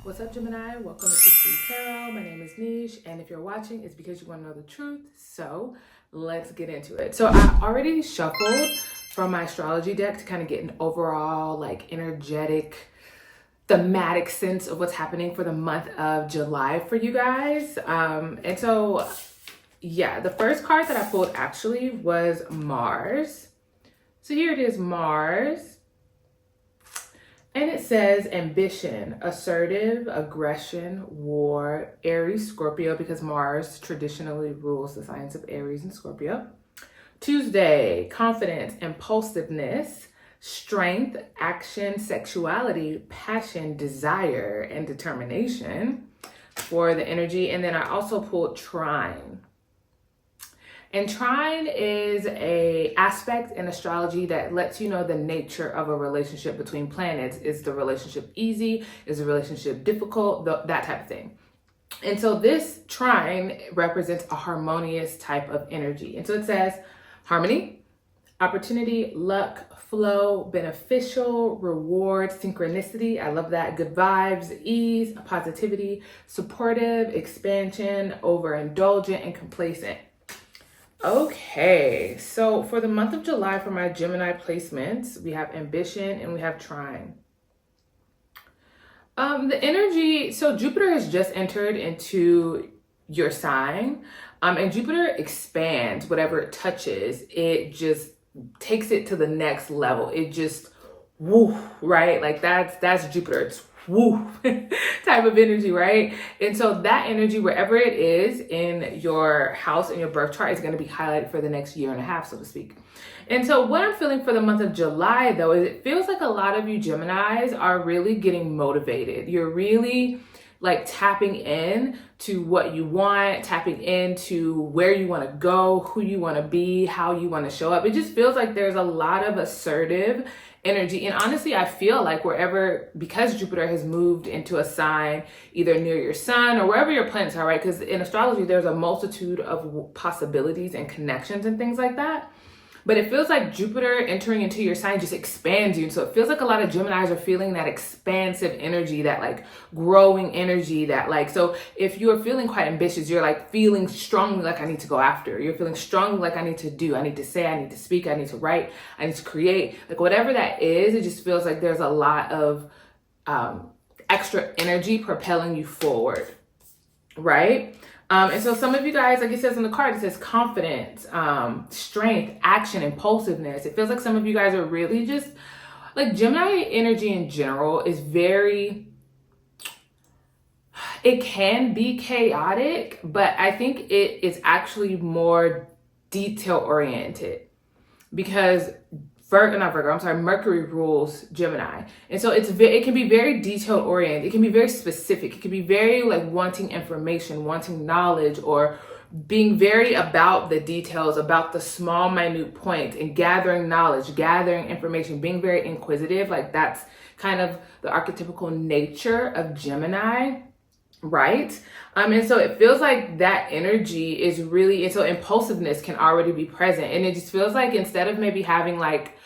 What's up, Gemini? Welcome to 6 Tarot. My name is Niche, and if you're watching, it's because you want to know the truth. So let's get into it. So I already shuffled from my astrology deck to kind of get an overall, like, energetic, thematic sense of what's happening for the month of July for you guys. And so, yeah, the first card that I pulled actually was Mars. So here it is, Mars. And it says ambition, assertive, aggression, war, Aries, Scorpio, because Mars traditionally rules the signs of Aries and Scorpio. Tuesday, confidence, impulsiveness, strength, action, sexuality, passion, desire, and determination for the energy. And then I also pulled trine. And trine is an aspect in astrology that lets you know the nature of a relationship between planets. Is the relationship easy? Is the relationship difficult? That type of thing. And so this trine represents a harmonious type of energy. And so it says harmony, opportunity, luck, flow, beneficial, reward, synchronicity. I love that. Good vibes, ease, positivity, supportive, expansion, overindulgent, and complacent. Okay, so for the month of July for my Gemini placements, we have ambition and we have trine. The energy, so Jupiter has just entered into your sign, and Jupiter expands whatever it touches. It just takes it to the next level. It just, woo, right? Like that's Jupiter. It's woo type of energy, right? And so that energy, wherever it is in your house, in your birth chart, is going to be highlighted for the next year and a half, so to speak. And so what I'm feeling for the month of July, though, is it feels like a lot of you Geminis are really getting motivated. You're really like tapping in to what you want, tapping into where you want to go, who you want to be, how you want to show up. It just feels like there's a lot of assertive energy. And honestly, I feel like wherever, because Jupiter has moved into a sign, either near your sun or wherever your planets are, right? Because in astrology, there's a multitude of possibilities and connections and things like that. But it feels like Jupiter entering into your sign just expands you. And so it feels like a lot of Geminis are feeling that expansive energy, that like growing energy, that like, so if you're feeling quite ambitious, you're like feeling strongly like I need to go after. You're feeling strongly like I need to do, I need to say, I need to speak, I need to write, I need to create. Like whatever that is, it just feels like there's a lot of extra energy propelling you forward, right? And so some of you guys, like it says on the card, it says confidence, strength, action, impulsiveness. It feels like some of you guys are really just, like Gemini energy in general is very, it can be chaotic, but I think it is actually more detail oriented because Mercury rules Gemini. And so it can be very detail oriented. It can be very specific. It can be very like wanting information, wanting knowledge, or being very about the details, about the small, minute points, and gathering knowledge, gathering information, being very inquisitive. Like that's kind of the archetypical nature of Gemini, right? And so it feels like that energy is really, and so impulsiveness can already be present. And it just feels like instead of maybe having like,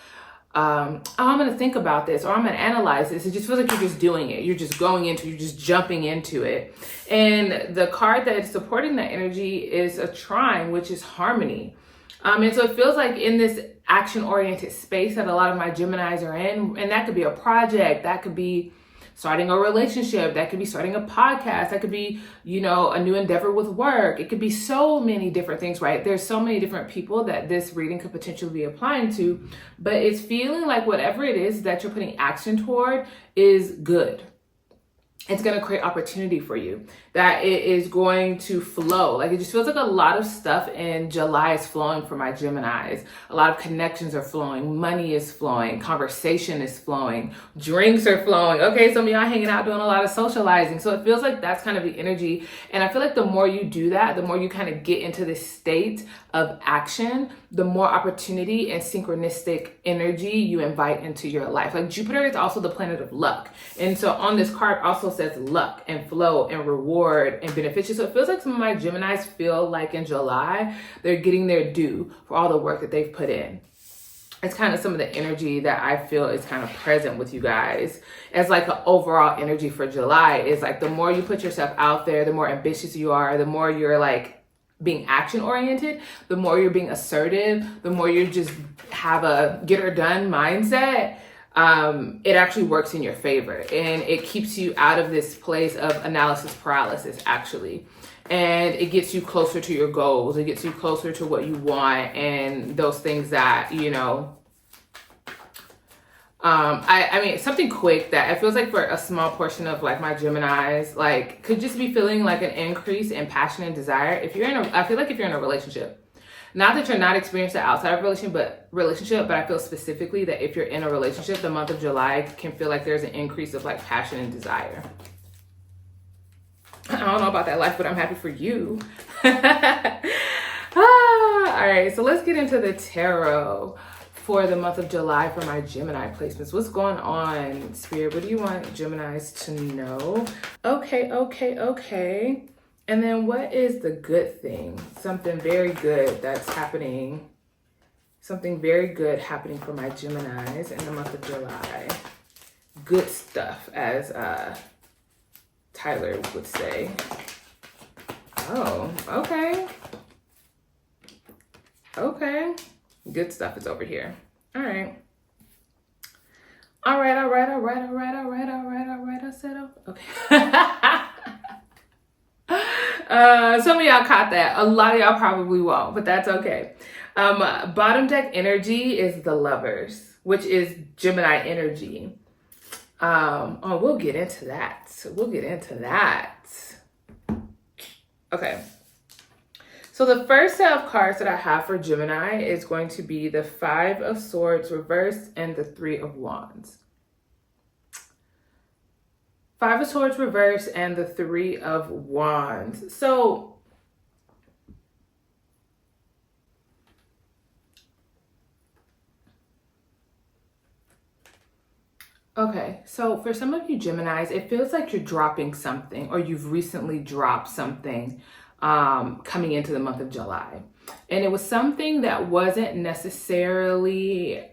I'm going to think about this or I'm going to analyze this, it just feels like you're just doing it. You're just you're just jumping into it. And the card that is supporting that energy is a trine, which is harmony. And so it feels like in this action-oriented space that a lot of my Geminis are in, and that could be a project, that could be starting a relationship, that could be starting a podcast, that could be, you know, a new endeavor with work. It could be so many different things, right? There's so many different people that this reading could potentially be applying to, but it's feeling like whatever it is that you're putting action toward is good. It's going to create opportunity for you, that it is going to flow. Like it just feels like a lot of stuff in July is flowing for my Geminis. A lot of connections are flowing. Money is flowing. Conversation is flowing. Drinks are flowing. Okay, some of y'all hanging out doing a lot of socializing. So it feels like that's kind of the energy. And I feel like the more you do that, the more you kind of get into this state of action, the more opportunity and synchronistic energy you invite into your life. Like Jupiter is also the planet of luck. And so on this card also says luck and flow and reward and beneficial. So it feels like some of my Geminis feel like in July, they're getting their due for all the work that they've put in. it's kind of some of the energy that I feel is kind of present with you guys as like an overall energy for July. Is like the more you put yourself out there, the more ambitious you are, the more you're like being action oriented, the more you're being assertive, the more you just have a get her done mindset. It actually works in your favor, and it keeps you out of this place of analysis paralysis actually. And it gets you closer to your goals. It gets you closer to what you want and those things that, you know, I mean, something quick that it feels like for a small portion of like my Geminis, like could just be feeling like an increase in passion and desire. If you're in I feel like if you're in a relationship, not that you're not experiencing outside of relationship, but I feel specifically that if you're in a relationship, the month of July can feel like there's an increase of like passion and desire. I don't know about that life, but I'm happy for you. All right, so let's get into the tarot for the month of July for my Gemini placements. What's going on, Spirit? What do you want Geminis to know? Okay. And then what is the good thing? Something very good that's happening. Something very good happening for my Geminis in the month of July. Good stuff, as Tyler would say. Oh, okay. Okay. Good stuff is over here. All right. All right. I said, okay. Some of y'all caught that. A lot of y'all probably won't, but that's okay. Bottom deck energy is the Lovers, which is Gemini energy. We'll get into that. Okay. So the first set of cards that I have for Gemini is going to be the Five of Swords reversed and the Three of Wands. Five of Swords reversed and the Three of Wands. So okay, so for some of you Geminis, it feels like you're dropping something, or you've recently dropped something coming into the month of July. And it was something that wasn't necessarily,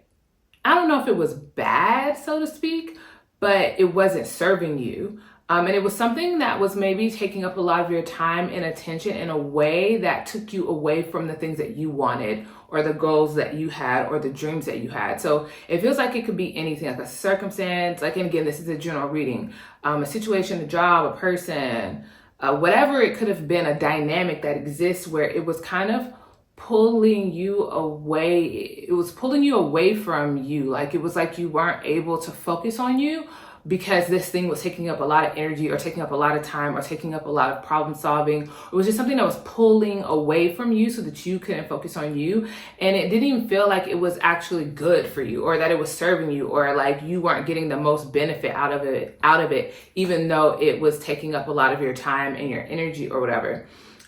I don't know if it was bad, so to speak, but it wasn't serving you. And it was something that was maybe taking up a lot of your time and attention in a way that took you away from the things that you wanted, or the goals that you had, or the dreams that you had. So it feels like it could be anything, like a circumstance, like, and again, this is a general reading, a situation, a job, a person, whatever it could have been, a dynamic that exists where it was kind of pulling you away. It was pulling you away from you. Like it was like you weren't able to focus on you because this thing was taking up a lot of energy, or taking up a lot of time, or taking up a lot of problem solving. It was just something that was pulling away from you so that you couldn't focus on you. And it didn't even feel like it was actually good for you, or that it was serving you, or like you weren't getting the most benefit out of it, even though it was taking up a lot of your time and your energy or whatever.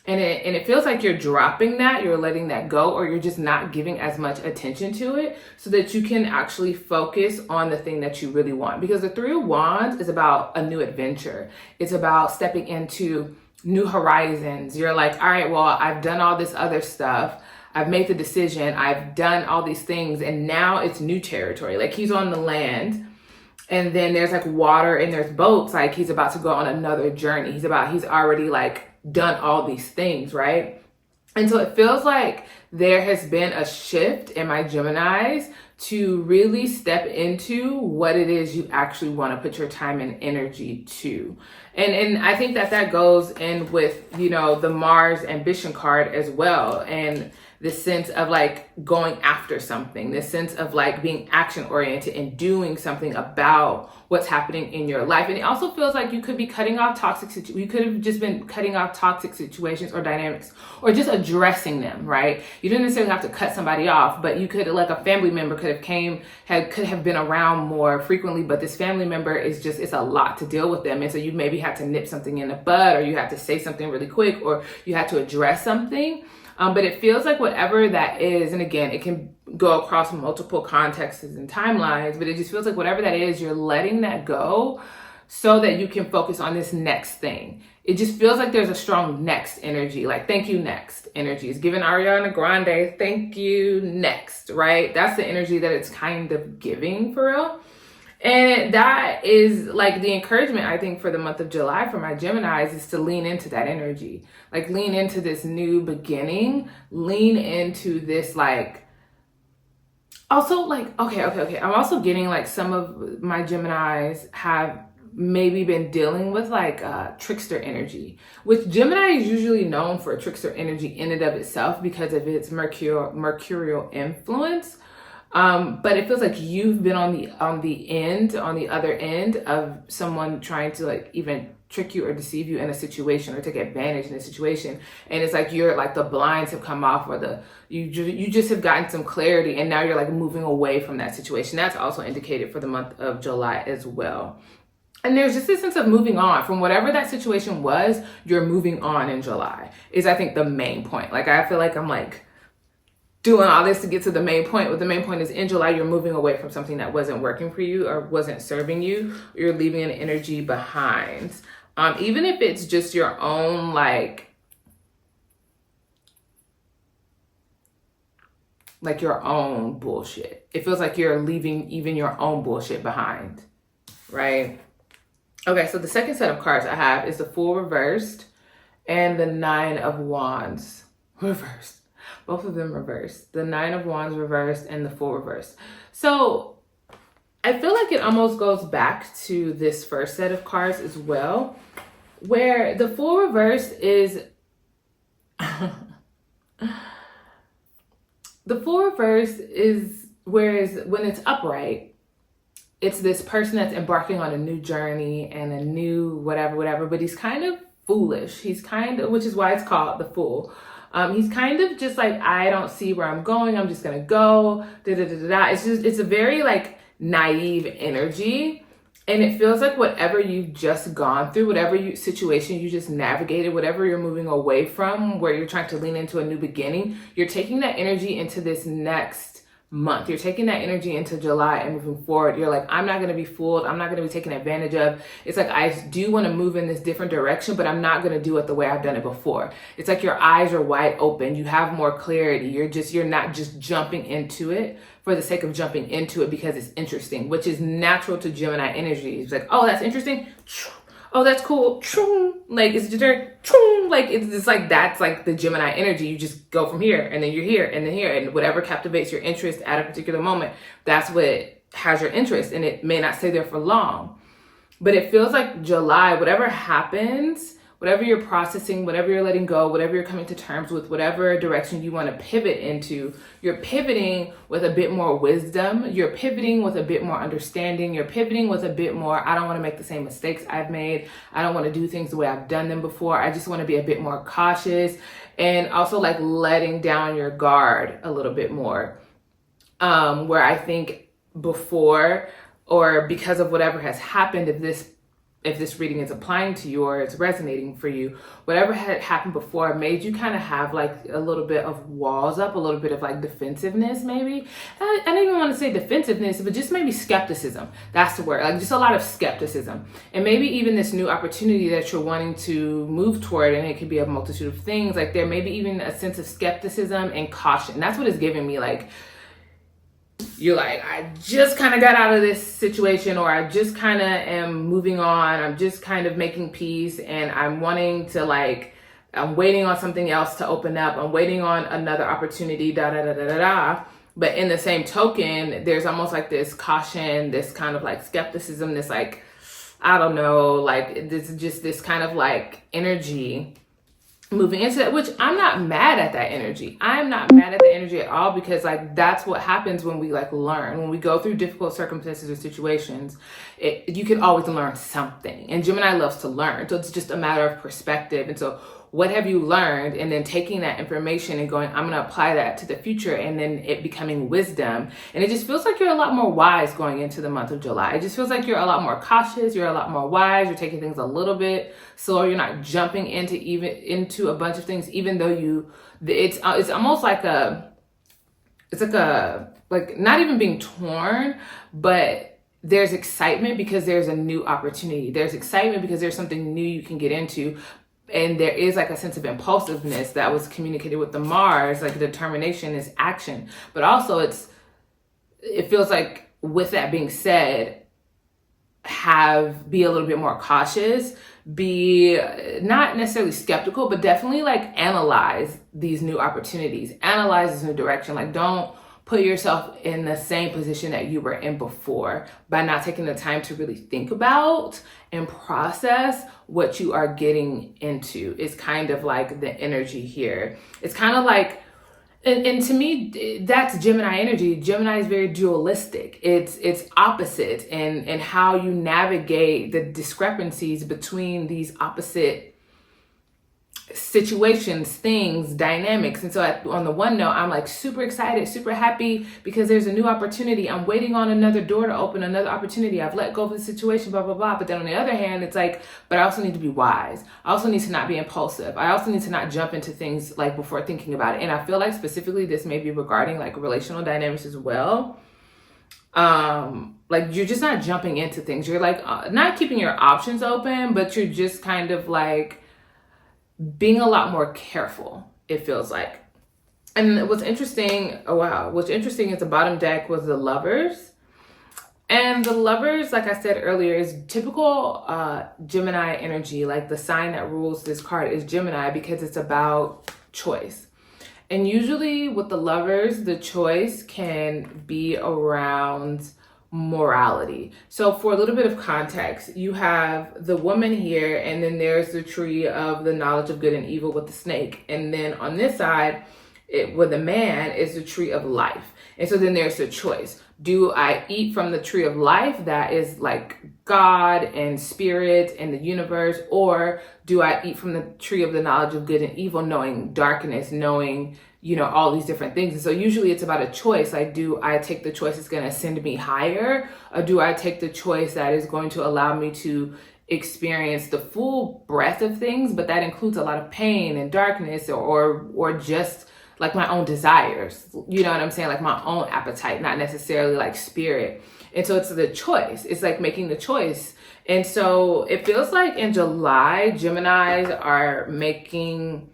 And it feels like you're dropping that, you're letting that go, or you're just not giving as much attention to it so that you can actually focus on the thing that you really want. Because the Three of Wands is about a new adventure. It's about stepping into new horizons. You're like, all right, well, I've done all this other stuff. I've made the decision. I've done all these things. And now it's new territory. Like he's on the land. And then there's like water and there's boats. Like he's about to go on another journey. He's already like done all these things, right? And so it feels like there has been a shift in my Geminis to really step into what it is you actually want to put your time and energy to. And I think that goes in with, you know, the Mars ambition card as well. And this sense of like going after something, this sense of like being action oriented and doing something about what's happening in your life. And it also feels like you could be cutting off you could have just been cutting off toxic situations or dynamics, or just addressing them, right? You didn't necessarily have to cut somebody off, but you could, like a family member could have been around more frequently, but this family member is just, it's a lot to deal with them. And so you maybe had to nip something in the bud, or you had to say something really quick, or you had to address something. But it feels like whatever that is, and again, it can go across multiple contexts and timelines, but it just feels like whatever that is, you're letting that go so that you can focus on this next thing. It just feels like there's a strong next energy, like thank you next energy. It's giving Ariana Grande, thank you next, right? That's the energy that it's kind of giving for real. And that is like the encouragement, I think, for the month of July for my Geminis is to lean into that energy. Like lean into this new beginning, lean into this like, also like, okay. I'm also getting like some of my Geminis have maybe been dealing with like trickster energy, which Gemini is usually known for trickster energy in and of itself because of its mercurial influence. But it feels like you've been on the other end of someone trying to like even trick you or deceive you in a situation or take advantage in a situation. And it's like you're like the blinds have come off or you just have gotten some clarity and now you're like moving away from that situation. That's also indicated for the month of July as well. And there's just this sense of moving on from whatever that situation was. You're moving on in July is, I think, the main point. Like, I feel like I'm like doing all this to get to the main point. But the main point is in July, you're moving away from something that wasn't working for you or wasn't serving you. You're leaving an energy behind. Even if it's just your own, like your own bullshit. It feels like you're leaving even your own bullshit behind, right? Okay, so the second set of cards I have is the Fool reversed and the Nine of Wands reversed. Both of them reversed. The Nine of Wands reversed and the Fool reversed. So I feel like it almost goes back to this first set of cards as well, where the Fool reversed is... the Fool reversed is, whereas when it's upright, it's this person that's embarking on a new journey and a new whatever, but he's kind of foolish. He's kind of, which is why it's called the Fool. He's kind of just like, I don't see where I'm going. I'm just going to go. It's a very like naive energy. And it feels like whatever you've just gone through, whatever situation you just navigated, whatever you're moving away from, where you're trying to lean into a new beginning, you're taking that energy into this next month. You're taking that energy into July and moving forward. You're like, I'm not going to be fooled. I'm not going to be taken advantage of. It's like, I do want to move in this different direction, but I'm not going to do it the way I've done it before. It's like your eyes are wide open. You have more clarity. You're not just jumping into it for the sake of jumping into it because it's interesting, which is natural to Gemini energy. It's like, oh, that's interesting. Oh, that's cool. Like, it's just like, it's like, that's like the Gemini energy. You just go from here and then you're here and then here, and whatever captivates your interest at a particular moment, that's what has your interest. And it may not stay there for long, but it feels like July, whatever happens, whatever you're processing, whatever you're letting go, whatever you're coming to terms with, whatever direction you want to pivot into, you're pivoting with a bit more wisdom. You're pivoting with a bit more understanding. You're pivoting with a bit more, I don't want to make the same mistakes I've made. I don't want to do things the way I've done them before. I just want to be a bit more cautious, and also like letting down your guard a little bit more. Where I think before, or because of whatever has happened, if this reading is applying to you or it's resonating for you, whatever had happened before made you kind of have like a little bit of walls up, a little bit of like defensiveness maybe. I don't even want to say defensiveness, but just maybe skepticism. That's the word, like just a lot of skepticism. And maybe even this new opportunity that you're wanting to move toward, and it could be a multitude of things, like there may be even a sense of skepticism and caution. That's what it's giving me. Like, you're like, I just kind of got out of this situation, or I just kind of am moving on. I'm just kind of making peace, and I'm wanting to like, I'm waiting on something else to open up. I'm waiting on another opportunity, But in the same token, there's almost like this caution, this kind of like skepticism, this like, I don't know, like this just this kind of like energy moving into that, which I'm not mad at that energy. I'm not mad at the energy at all, because like that's what happens when we like learn, when we go through difficult circumstances or situations. You can always learn something, and Gemini loves to learn, so it's just a matter of perspective. And so what have you learned, and then taking that information and going, I'm going to apply that to the future, and then it becoming wisdom. And it just feels like you're a lot more wise going into the month of July. It just feels like you're a lot more cautious, you're a lot more wise, you're taking things a little bit slower, you're not jumping into a bunch of things, even though it's almost like like not even being torn, but there's excitement because there's a new opportunity. There's excitement because there's something new you can get into. And there is like a sense of impulsiveness that was communicated with the Mars, like determination is action. But also it feels like, with that being said, be a little bit more cautious, be not necessarily skeptical, but definitely like analyze these new opportunities, analyze this new direction. Like, don't put yourself in the same position that you were in before by not taking the time to really think about and process what you are getting into. It's kind of like the energy here. It's kind of like, and to me, that's Gemini energy. Gemini is very dualistic. It's opposite, and how you navigate the discrepancies between these opposite situations, things, dynamics. And so on the one note, I'm like super excited, super happy because there's a new opportunity. I'm waiting on another door to open, another opportunity. I've let go of the situation, blah, blah, blah. But then on the other hand, it's like, but I also need to be wise. I also need to not be impulsive. I also need to not jump into things like before thinking about it. And I feel like specifically this may be regarding like relational dynamics as well. Like, you're just not jumping into things. You're like not keeping your options open, but you're just kind of like being a lot more careful, it feels like. And what's interesting is the bottom deck was the Lovers. And the Lovers, like I said earlier, is typical Gemini energy. Like, the sign that rules this card is Gemini because it's about choice. And usually with the Lovers, the choice can be around morality. So for a little bit of context, you have the woman here, and then there's the tree of the knowledge of good and evil with the snake. And then on this side, with the man, is the tree of life. And so then there's the choice. Do I eat from the tree of life that is like God and spirit and the universe? Or do I eat from the tree of the knowledge of good and evil, knowing darkness, knowing, all these different things? And so usually it's about a choice. Like, do I take the choice that's going to send me higher? Or do I take the choice that is going to allow me to experience the full breadth of things, but that includes a lot of pain and darkness, or just like my own desires, you know what I'm saying? Like my own appetite, not necessarily like spirit. And so it's the choice. It's like making the choice. And so it feels like in July, Geminis are making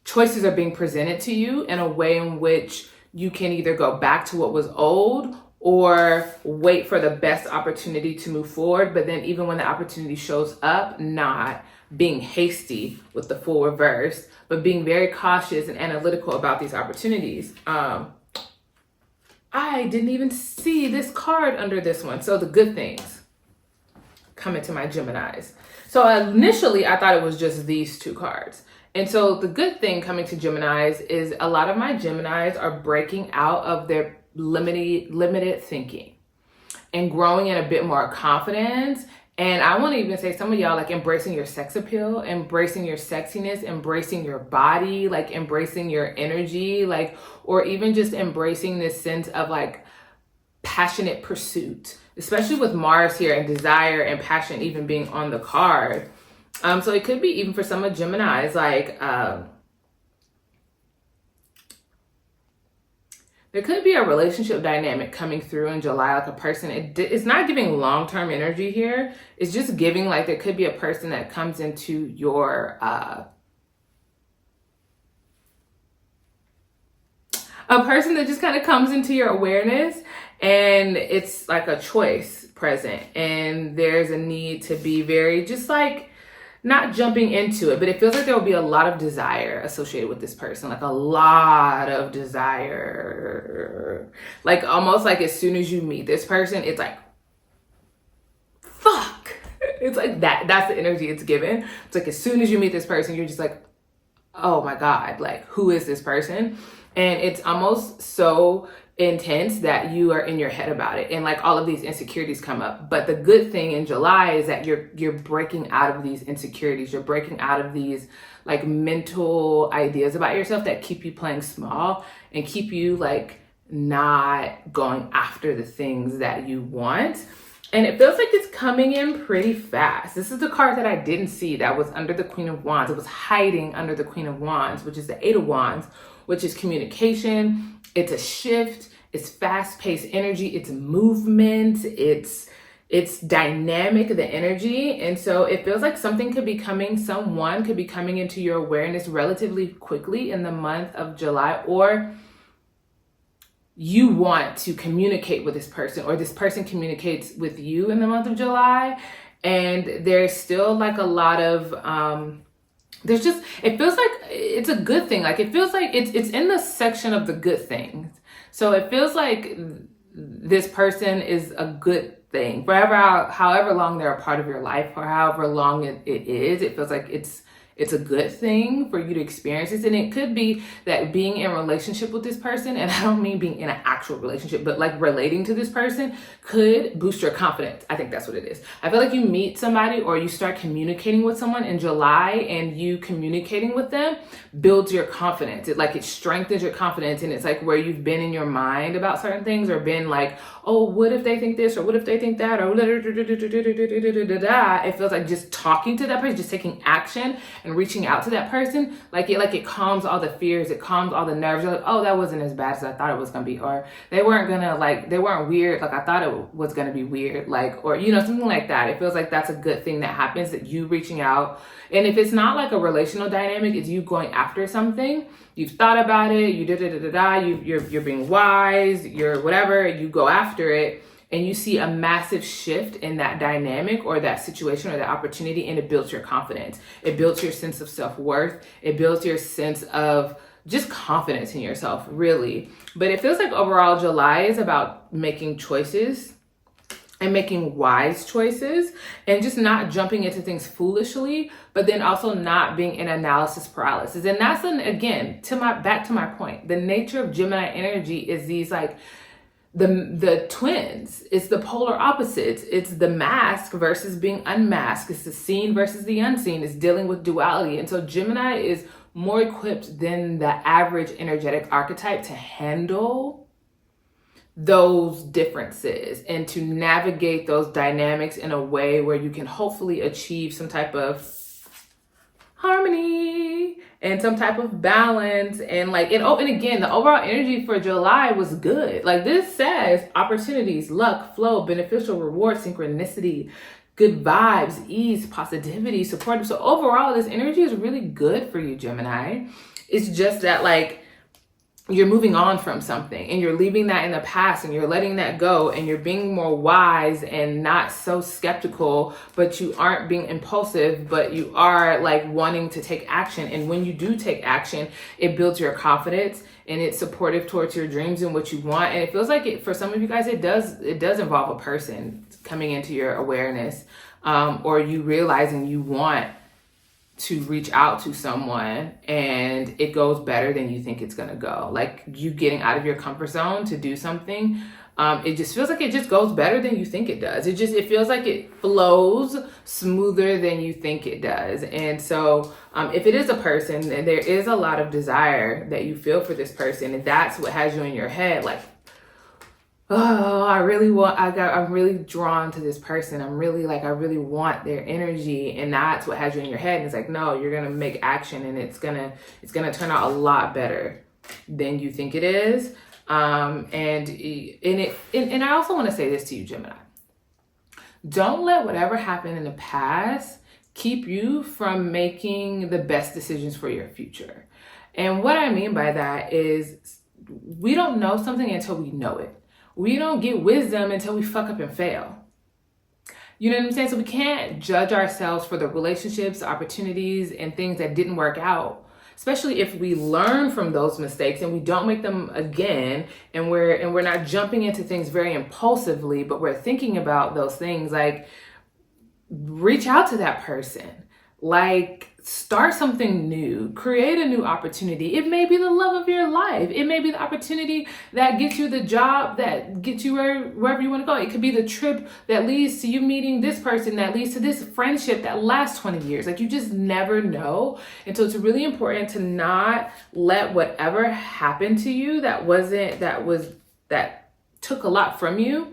choices are being presented to you in a way in which you can either go back to what was old or wait for the best opportunity to move forward. But then even when the opportunity shows up, not being hasty with the full reverse, but being very cautious and analytical about these opportunities. I didn't even see this card under this one. So the good things coming to my Geminis. So initially I thought it was just these two cards. And so the good thing coming to Geminis is a lot of my Geminis are breaking out of their limited thinking and growing in a bit more confidence. And I want to even say some of y'all like embracing your sex appeal, embracing your sexiness, embracing your body, like embracing your energy, like, or even just embracing this sense of like passionate pursuit, especially with Mars here and desire and passion even being on the card. So it could be even for some of Geminis, like, there could be a relationship dynamic coming through in July, like a person, it's not giving long-term energy here. It's just giving like there could be a person that comes into your, a person that just kind of comes into your awareness, and it's like a choice present. And there's a need to be very just like, not jumping into it, but it feels like there will be a lot of desire associated with this person, like a lot of desire. Like almost like as soon as you meet this person, it's like, fuck. It's like that. That's the energy it's given. It's like as soon as you meet this person, you're just like, oh my God, like who is this person? And it's almost so intense that you are in your head about it, and like all of these insecurities come up. But the good thing in July is that you're breaking out of these insecurities. You're breaking out of these like mental ideas about yourself that keep you playing small and keep you like not going after the things that you want. And it feels like it's coming in pretty fast. This is the card that I didn't see that was under the Queen of Wands. It was hiding under the Queen of Wands, which is the Eight of Wands, which is communication. It's a shift. It's fast-paced energy, it's movement, it's dynamic, the energy. And so it feels like someone could be coming into your awareness relatively quickly in the month of July, or you want to communicate with this person, or this person communicates with you in the month of July. And there's still like a lot of it feels like it's a good thing. Like it feels like it's in the section of the good things. So it feels like this person is a good thing. However long they're a part of your life, or however long it is, it feels like it's a good thing for you to experience this. And it could be that being in relationship with this person, and I don't mean being in an actual relationship, but like relating to this person could boost your confidence. I think that's what it is. I feel like you meet somebody or you start communicating with someone in July, and you communicating with them builds your confidence. It strengthens your confidence. And it's like where you've been in your mind about certain things, or been like, oh, what if they think this, or what if they think that, or it feels like just talking to that person, just taking action and reaching out to that person, it calms all the fears, it calms all the nerves. You're like, oh, that wasn't as bad as I thought it was gonna be, or they weren't weird like I thought it was gonna be weird, or something like that. It feels like that's a good thing that happens, that you reaching out. And if it's not like a relational dynamic, it's you going after something. You've thought about it, you're being wise, you're whatever, you go after it, and you see a massive shift in that dynamic or that situation or that opportunity, and it builds your confidence. It builds your sense of self-worth. It builds your sense of just confidence in yourself, really. But it feels like overall July is about making choices, and making wise choices, and just not jumping into things foolishly, but then also not being in analysis paralysis. And that's again, back to my point. The nature of Gemini energy is these like the twins. It's the polar opposites. It's the mask versus being unmasked. It's the seen versus the unseen. It's dealing with duality. And so Gemini is more equipped than the average energetic archetype to handle those differences and to navigate those dynamics in a way where you can hopefully achieve some type of harmony and some type of balance. And again, the overall energy for July was good. Like this says opportunities, luck, flow, beneficial reward, synchronicity, good vibes, ease, positivity, supportive. So overall, this energy is really good for you, Gemini. It's just that you're moving on from something, and you're leaving that in the past, and you're letting that go, and you're being more wise and not so skeptical, but you aren't being impulsive, but you are wanting to take action. And when you do take action, it builds your confidence, and it's supportive towards your dreams and what you want. And it feels like for some of you guys, it does involve a person coming into your awareness, or you realizing you want to reach out to someone, and it goes better than you think it's gonna go. Like you getting out of your comfort zone to do something, it just feels like it just goes better than you think it does. It feels like it flows smoother than you think it does. And so if it is a person, and there is a lot of desire that you feel for this person, and that's what has you in your head, oh, I'm really drawn to this person. I really want their energy. And that's what has you in your head. And it's like, no, you're going to make action, and it's going to turn out a lot better than you think it is. And I also want to say this to you, Gemini. Don't let whatever happened in the past keep you from making the best decisions for your future. And what I mean by that is we don't know something until we know it. We don't get wisdom until we fuck up and fail. You know what I'm saying? So we can't judge ourselves for the relationships, opportunities, and things that didn't work out, especially if we learn from those mistakes and we don't make them again, and we're not jumping into things very impulsively, but we're thinking about those things. Reach out to that person. Start something new, create a new opportunity. It may be the love of your life. It may be the opportunity that gets you the job, that gets you wherever you want to go. It could be the trip that leads to you meeting this person, that leads to this friendship that lasts 20 years. You just never know. And so it's really important to not let whatever happened to you that took a lot from you,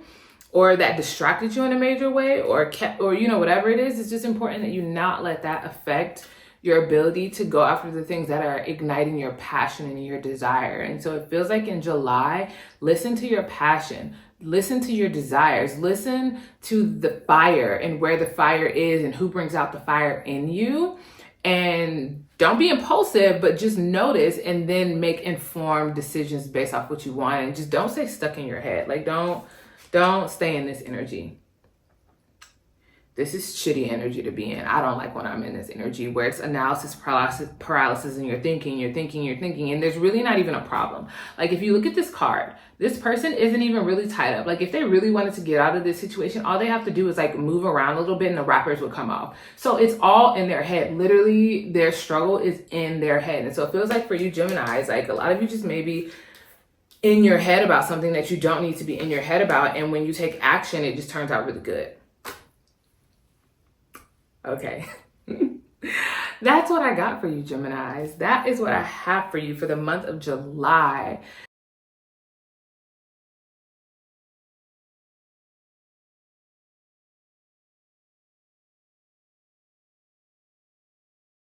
or that distracted you in a major way, or whatever it is. It's just important that you not let that affect your ability to go after the things that are igniting your passion and your desire. And so it feels like in July, listen to your passion, listen to your desires, listen to the fire and where the fire is and who brings out the fire in you. And don't be impulsive, but just notice and then make informed decisions based off what you want. And just don't stay stuck in your head. Like, don't stay in this energy. This is shitty energy to be in. I don't like when I'm in this energy where it's analysis paralysis and you're thinking, and there's really not even a problem. Like, if you look at this card, this person isn't even really tied up. Like, if they really wanted to get out of this situation, all they have to do is like move around a little bit and the wrappers would come off. So it's all in their head. Literally, their struggle is in their head. And so it feels like for you Geminis, like a lot of you just maybe in your head about something that you don't need to be in your head about. And when you take action, it just turns out really good. Okay. That's what I got for you, Geminis. That is what I have for you for the month of July.